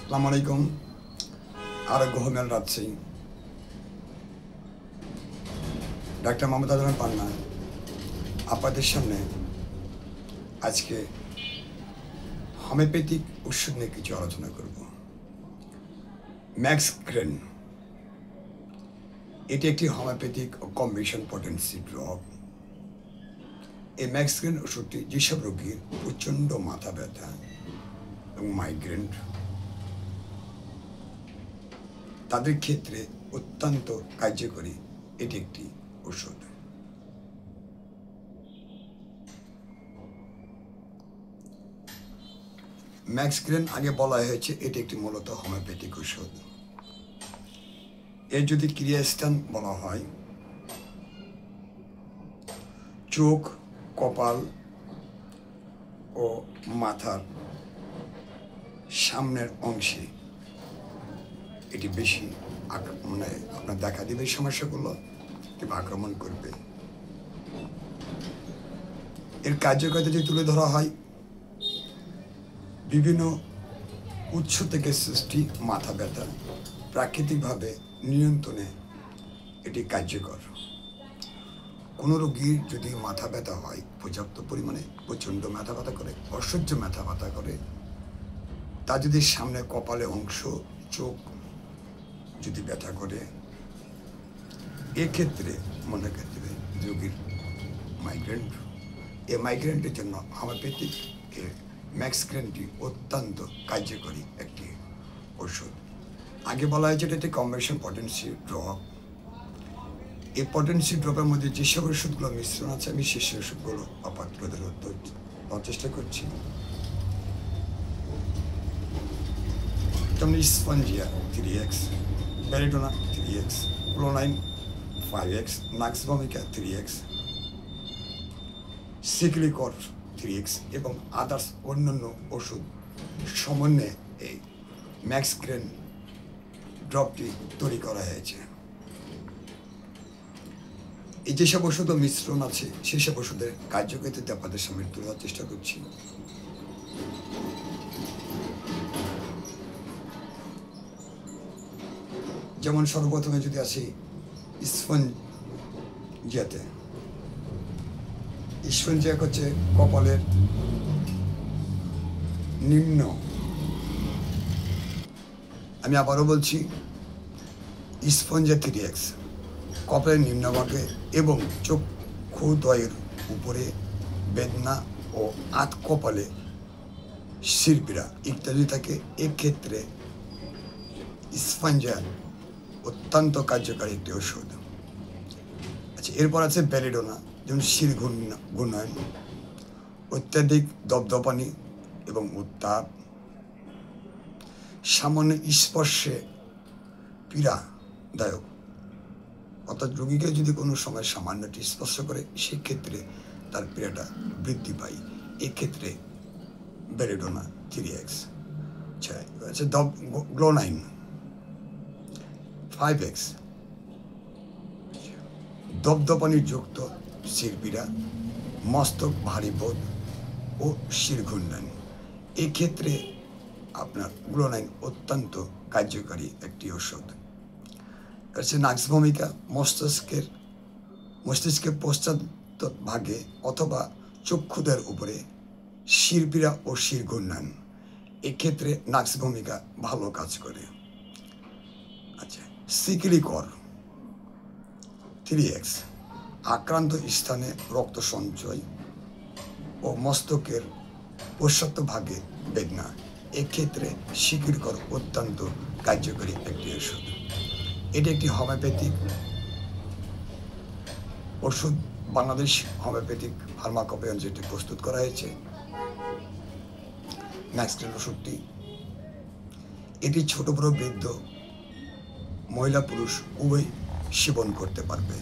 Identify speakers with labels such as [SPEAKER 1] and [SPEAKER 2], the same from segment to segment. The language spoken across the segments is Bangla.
[SPEAKER 1] আসসালামু আলাইকুম। আরোগ্য হোমেল রাজশাহী, ডাক্তার মোহাম্মদ আজমান পান্না আপনাদের সামনে আজকে হোমিওপ্যাথিক ওষুধ নিয়ে কিছু আলোচনা করব। ম্যাক্সগ্রেন এটি একটি হোমিওপ্যাথিক কম্বিনেশন পটেন্সি ড্রগ। এই ম্যাক্সগ্রেন ওষুধটি যেসব রোগীর প্রচণ্ড মাথা ব্যথা এবং মাইগ্রেন তাদের ক্ষেত্রে অত্যন্ত কার্যকরী এটি একটি ওষুধ। ম্যাক্সগ্রেন আগে বলা হয়েছে এটি একটি মূলত হোমিওপ্যাথিক ওষুধ। এর যদি ক্রিয়াস্থান বলা হয়, চোখ, কপাল ও মাথার সামনের অংশে এটি বেশি আপনার দেখা দিবে, সমস্যাগুলো আক্রমণ করবে। এর কার্যকারিতা যদি তুলে ধরা হয়, বিভিন্ন উৎস থেকে সৃষ্টি মাথা ব্যথা প্রাকৃতিকভাবে নিয়ন্ত্রণে এটি কার্যকর। কোনো রোগীর যদি মাথা ব্যথা হয়, পর্যাপ্ত পরিমাণে প্রচণ্ড মাথা ব্যথা করে, অসহ্য মাথা ব্যথা করে, তা যদি সামনে কপালে অংশ, চোখ যদি ব্যথা করে, এক্ষেত্রে মনে ক্ষেত্রে রোগীর মাইগ্রেন, এই মাইগ্রেনটির জন্য হোমিওপ্যাথিক ম্যাক্সগ্রেনটি অত্যন্ত কার্যকরী একটি ওষুধ। আগে বলা হয়েছে এটা একটি কম্বিনেশন পটেন্সি ড্রগ। এই পটেন্সি ড্রপের মধ্যে যেসব ওষুধগুলো মিশ্রণ আছে, আমি সেই ওষুধগুলো তুলে ধরার চেষ্টা করছি। যেমন Spongia 3x, ব্যারিডোনা 3x, ক্লোনাইন 5x, নাক্সভমিকা 3x, সিক্লিকর 3x এবং আদার্স অন্যান্য ওষুধ সমন্বয়ে এই ম্যাক্সগ্রেন ড্রপটি তৈরি করা হয়েছে। এই যেসব ওষুধ মিশ্রণ আছে সেসব ওষুধের কার্যকারিতা আপনাদের সামনে তুলে ধরার চেষ্টা করছি। যেমন সর্বপ্রথমে যদি আসি স্পঞ্জিয়াতে, স্পঞ্জিয়া হচ্ছে কপালের নিম্ন, আমি আবারও বলছি, স্পঞ্জিয়া 3x কপালের নিম্নভাগে এবং চক্ষুদ্বয়ের উপরে বেদনা ও আধ কপালে শিরপীড়া ইত্যাদি থাকে। এক্ষেত্রে স্পঞ্জিয়া অত্যন্ত কার্যকারী একটি ওষুধ। আচ্ছা, এরপর আছে ব্যারিডোনা, যেমন শির ঘূর্ণয়ন, অত্যাধিক দপদপানি এবং উত্তাপ, সামান্য স্পর্শে পীড়াদায়ক, অর্থাৎ রোগীকে যদি কোনো সময় সামান্য একটি স্পর্শ করে সেক্ষেত্রে তার পীড়াটা বৃদ্ধি পায়, এক্ষেত্রে ব্যারিডোনা 3x। আচ্ছা, ক্লোনাইন 5x, দপদপানি যুক্ত শিরপীড়া, মস্তক ভারী বোধ ও শির ঘূর্ণয়ন, এক্ষেত্রে আপনার ক্লোনাইন অত্যন্ত কার্যকারী একটি ওষুধ। হচ্ছে নাক্সভমিকা, মস্তিষ্কের পশ্চাৎ ভাগে অথবা চক্ষুদের উপরে শিরপীড়া ও শির ঘূর্ণয়ন, এক্ষেত্রে নাক্সভমিকা ভালো কাজ করে। আচ্ছা, সিক্লিকর 3x, আক্রান্ত স্থানে রক্ত সঞ্চয় ও মস্তকের পশ্চাৎ ভাগে বেদনা, এক্ষেত্রে সিক্লিকর অত্যন্ত কার্যকরী একটি ওষুধ। এটি একটি হোমিওপ্যাথিক ওষুধ। বাংলাদেশ হোমিওপ্যাথিক ফার্মাকোপেয়ন যেটি প্রস্তুত করা হয়েছে ম্যাক্সগ্রেন ওষুধটি, এটি ছোট বড় বৃদ্ধ মহিলা পুরুষ উভয় সেবন করতে পারবে।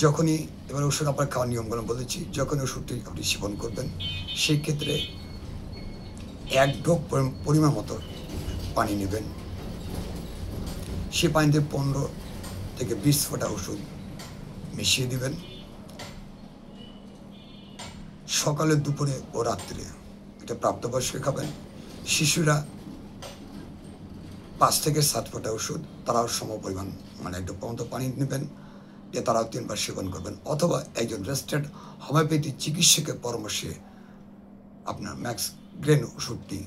[SPEAKER 1] যখনই, এবার ওষুধ আপনার খাওয়ার নিয়মগুলো বলেছি, যখন ওষুধটি আপনি সেবন করবেন সেই ক্ষেত্রে 1 ঢোক পরিমাণ মতো পানি নেবেন। সে পানিতে 15 থেকে 20 ফোঁটা ওষুধ মিশিয়ে দিবেন। সকালে, দুপুরে ও রাত্রে এটা প্রাপ্তবয়স্ক খাবেন। শিশুরা 5 থেকে 7 ফোঁটা ওষুধ, তারাও সমপরিমাণ মানে একটু পর্যন্ত পানি নেবেন, যে তারাও 3 বার সেবন করবেন, অথবা একজন রেজিস্টার্ড হোমিওপ্যাথি চিকিৎসকের পরামর্শে আপনার ম্যাক্সগ্রেন ওষুধটি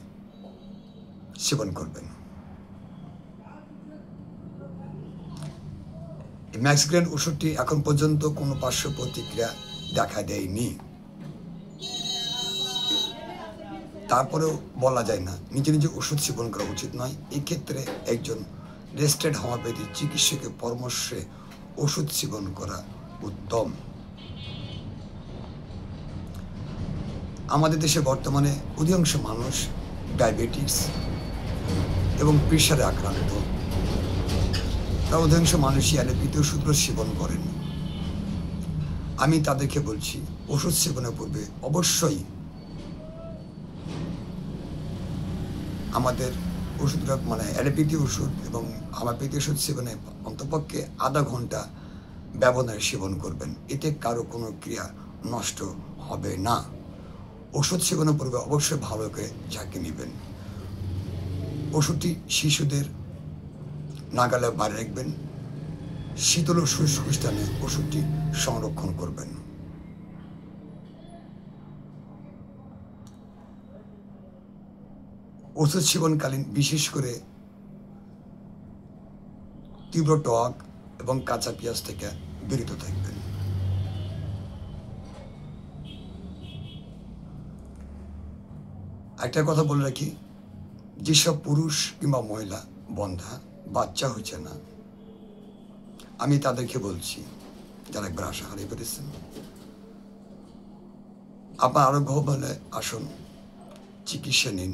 [SPEAKER 1] সেবন করবেন। এই ম্যাক্সগ্রেন ওষুধটি এখন পর্যন্ত কোনো পার্শ্ব প্রতিক্রিয়া দেখা দেয়নি। তারপরেও বলা যায় না নিজে নিজে ওষুধ সেবন করা উচিত নয়। এক্ষেত্রে একজন রেজিস্টার্ড হোমিওপ্যাথি চিকিৎসকের পরামর্শে ওষুধ সেবন করা উত্তম। আমাদের দেশে বর্তমানে অধিকাংশ মানুষ ডায়াবেটিস এবং প্রেশারে আক্রান্ত। তারা অধিকাংশ মানুষই অ্যালোপ্যাথি ওষুধগুলো সেবন করেন। আমি তাদেরকে বলছি, ওষুধ সেবনের পূর্বে অবশ্যই আমাদের ওষুধটা মানে অ্যালোপ্যাথি ওষুধ এবং হোমিওপ্যাথি ওষুধ সেবনে অন্তপক্ষে আধা ঘন্টা ব্যবধানে সেবন করবেন। এতে কারো কোনো ক্রিয়া নষ্ট হবে না। ওষুধ সেবনের পূর্বে অবশ্যই ভালো করে ঝাঁকে নেবেন। ওষুধটি শিশুদের নাগালে বাইরে রাখবেন। শীতল ও শুষ্ক স্থানে ওষুধটি সংরক্ষণ করবেন। ওষুধ সেবনকালীন বিশেষ করে তীব্র টক এবং কাঁচা পেঁয়াজ থেকে বিরত থাকবেন। একটা কথা বলে রাখি, যেসব পুরুষ কিংবা মহিলা বন্ধা বাচ্চা হচ্ছে না, আমি তাদেরকে বলছি, যারা একবার আশা হারিয়ে ফেলেছেন, আপনার আরোগ্য বলে আসুন, চিকিৎসা নিন।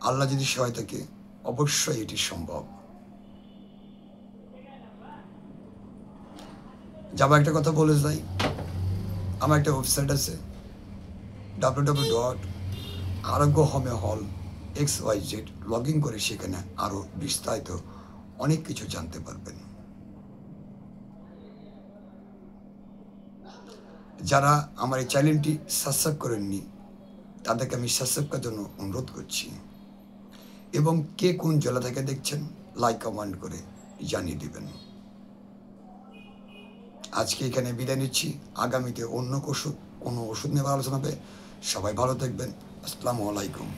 [SPEAKER 1] আল্লাহ যদি সহায় থাকে অবশ্যই এটি সম্ভব। যাবার একটা কথা বলে যাই, আমার একটা ওয়েবসাইট আছে www.arogyohomehall.xyz, লগ ইন করে সেখানে আরো বিস্তারিত অনেক কিছু জানতে পারবেন। যারা আমার এই চ্যানেলটি সাবস্ক্রাইব করেননি তাদেরকে আমি সাবস্ক্রাইব করার জন্য অনুরোধ করছি, এবং কে কোন জেলা থেকে দেখছেন লাইক কমেন্ট করে জানিয়ে দিবেন। আজকে এখানে বিদায় নিচ্ছি। আগামীতে অন্য কোনো ওষুধ নিয়ে আলোচনা হবে। সবাই ভালো থাকবেন। আসসালামু আলাইকুম।